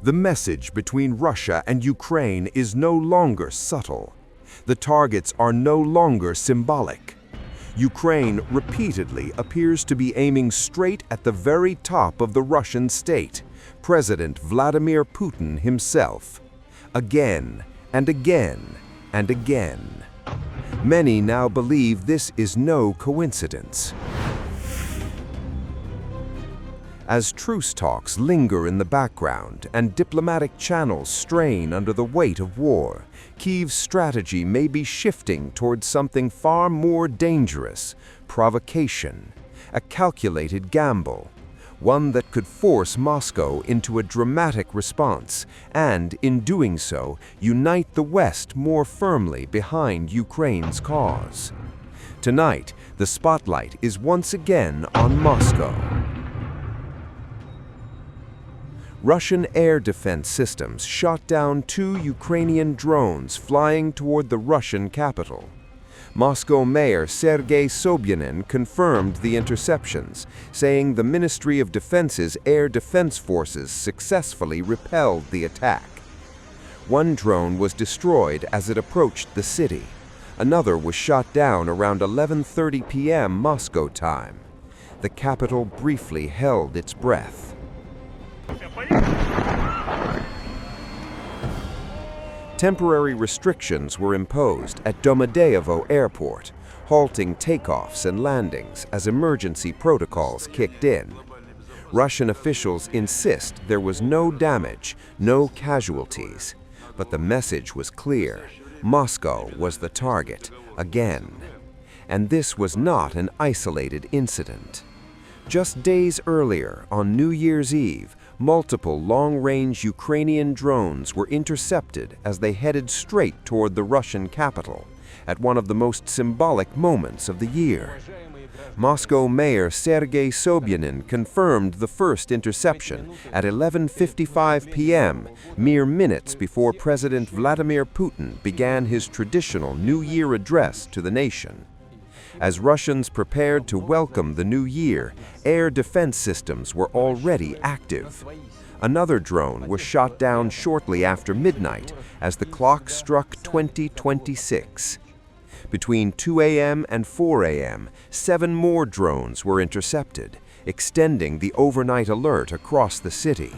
The message between Russia and Ukraine is no longer subtle. The targets are no longer symbolic. Ukraine repeatedly appears to be aiming straight at the very top of the Russian state, President Vladimir Putin himself. Again and again and again. Many now believe this is no coincidence. As truce talks linger in the background and diplomatic channels strain under the weight of war, Kyiv's strategy may be shifting towards something far more dangerous: provocation, a calculated gamble, one that could force Moscow into a dramatic response and, in doing so, unite the West more firmly behind Ukraine's cause. Tonight, the spotlight is once again on Moscow. Russian air defense systems shot down 2 Ukrainian drones flying toward the Russian capital. Moscow Mayor Sergei Sobyanin confirmed the interceptions, saying the Ministry of Defense's air defense forces successfully repelled the attack. One drone was destroyed as it approached the city. Another was shot down around 11:30 p.m. Moscow time. The capital briefly held its breath. Temporary restrictions were imposed at Domodedovo Airport, halting takeoffs and landings as emergency protocols kicked in. Russian officials insist there was no damage, no casualties. But the message was clear: Moscow was the target, again. And this was not an isolated incident. Just days earlier, on New Year's Eve, multiple long-range Ukrainian drones were intercepted as they headed straight toward the Russian capital, at one of the most symbolic moments of the year. Moscow Mayor Sergei Sobyanin confirmed the first interception at 11:55 p.m., mere minutes before President Vladimir Putin began his traditional New Year address to the nation. As Russians prepared to welcome the new year, air defense systems were already active. Another drone was shot down shortly after midnight as the clock struck 20:26. Between 2 a.m. and 4 a.m., 7 more drones were intercepted, extending the overnight alert across the city.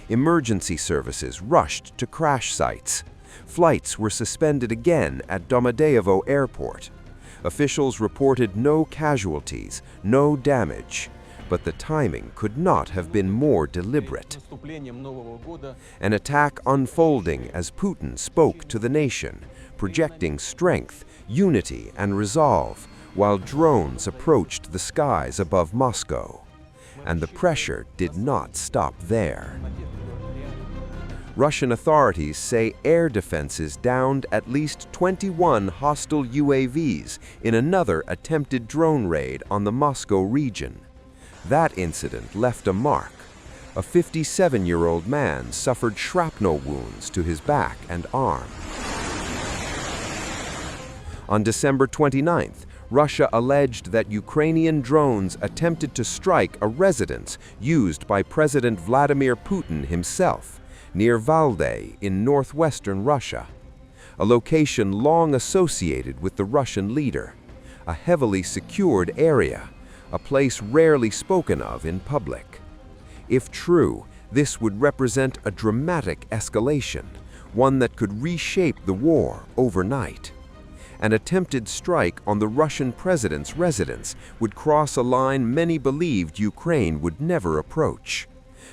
Emergency services rushed to crash sites. Flights were suspended again at Domodedovo Airport. Officials reported no casualties, no damage, but the timing could not have been more deliberate. An attack unfolding as Putin spoke to the nation, projecting strength, unity, and resolve, while drones approached the skies above Moscow. And the pressure did not stop there. Russian authorities say air defenses downed at least 21 hostile UAVs in another attempted drone raid on the Moscow region. That incident left a mark. A 57-year-old man suffered shrapnel wounds to his back and arm. On December 29th, Russia alleged that Ukrainian drones attempted to strike a residence used by President Vladimir Putin himself, near Valday in northwestern Russia, a location long associated with the Russian leader, a heavily secured area, a place rarely spoken of in public. If true, this would represent a dramatic escalation, one that could reshape the war overnight. An attempted strike on the Russian president's residence would cross a line many believed Ukraine would never approach.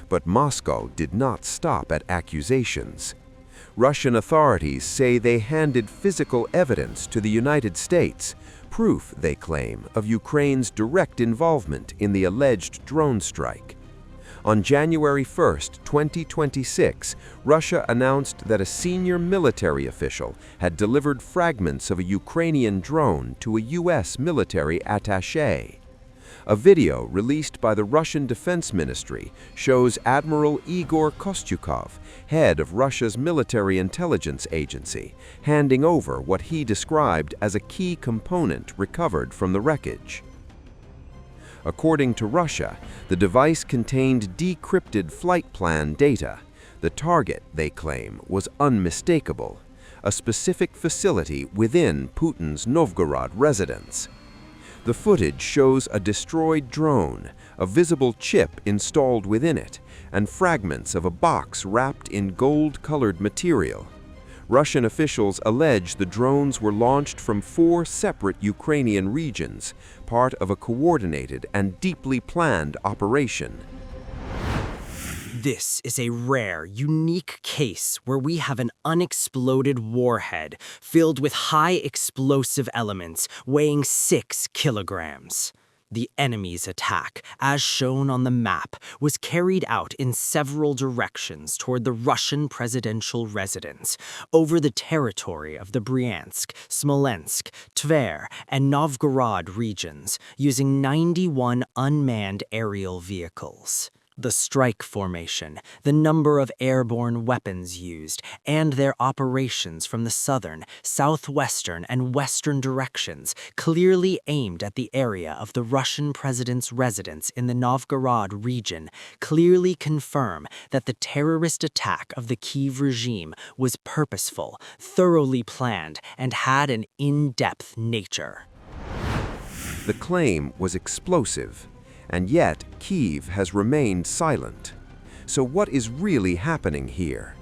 But Moscow did not stop at accusations. Russian authorities say they handed physical evidence to the United States, proof, they claim, of Ukraine's direct involvement in the alleged drone strike. On January 1, 2026, Russia announced that a senior military official had delivered fragments of a Ukrainian drone to a U.S. military attaché. A video released by the Russian Defense Ministry shows Admiral Igor Kostyukov, head of Russia's military intelligence agency, handing over what he described as a key component recovered from the wreckage. According to Russia, the device contained decrypted flight plan data, The target, they claim, was unmistakable, a specific facility within Putin's Novgorod residence. The footage shows a destroyed drone, a visible chip installed within it, and fragments of a box wrapped in gold-colored material. Russian officials allege the drones were launched from 4 separate Ukrainian regions, part of a coordinated and deeply planned operation. This is a rare, unique case where we have an unexploded warhead filled with high explosive elements weighing 6 kilograms. The enemy's attack, as shown on the map, was carried out in several directions toward the Russian presidential residence, over the territory of the Bryansk, Smolensk, Tver, and Novgorod regions, using 91 unmanned aerial vehicles. The strike formation, the number of airborne weapons used, and their operations from the southern, southwestern, and western directions clearly aimed at the area of the Russian president's residence in the Novgorod region clearly confirm that the terrorist attack of the Kyiv regime was purposeful, thoroughly planned, and had an in-depth nature. The claim was explosive, and yet Kyiv has remained silent. So what is really happening here?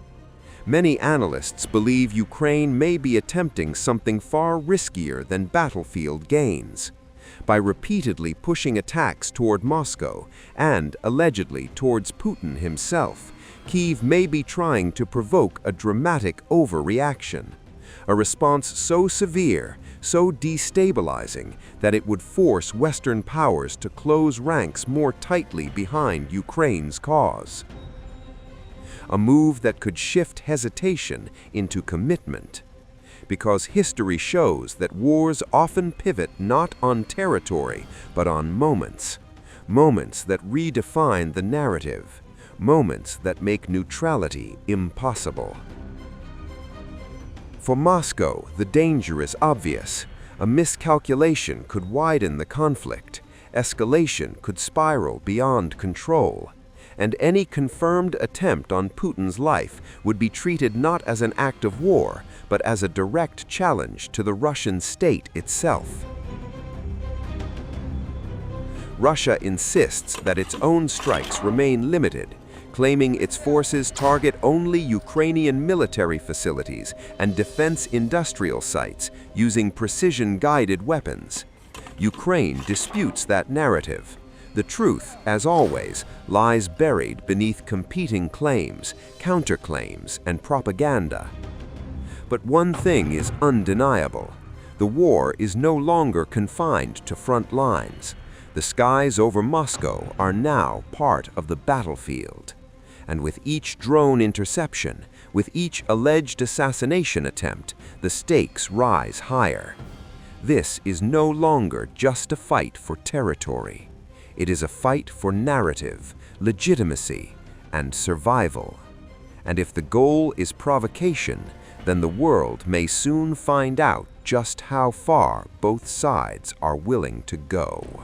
Many analysts believe Ukraine may be attempting something far riskier than battlefield gains. By repeatedly pushing attacks toward Moscow and, allegedly, towards Putin himself, Kyiv may be trying to provoke a dramatic overreaction, a response so severe, so destabilizing, that it would force Western powers to close ranks more tightly behind Ukraine's cause. A move that could shift hesitation into commitment, because history shows that wars often pivot not on territory, but on moments. Moments that redefine the narrative, moments that make neutrality impossible. For Moscow, the danger is obvious. A miscalculation could widen the conflict, escalation could spiral beyond control, and any confirmed attempt on Putin's life would be treated not as an act of war, but as a direct challenge to the Russian state itself. Russia insists that its own strikes remain limited, claiming its forces target only Ukrainian military facilities and defense industrial sites using precision-guided weapons. Ukraine disputes that narrative. The truth, as always, lies buried beneath competing claims, counterclaims, and propaganda. But one thing is undeniable. The war is no longer confined to front lines. The skies over Moscow are now part of the battlefield. And with each drone interception, with each alleged assassination attempt, the stakes rise higher. This is no longer just a fight for territory. It is a fight for narrative, legitimacy, and survival. And if the goal is provocation, then the world may soon find out just how far both sides are willing to go.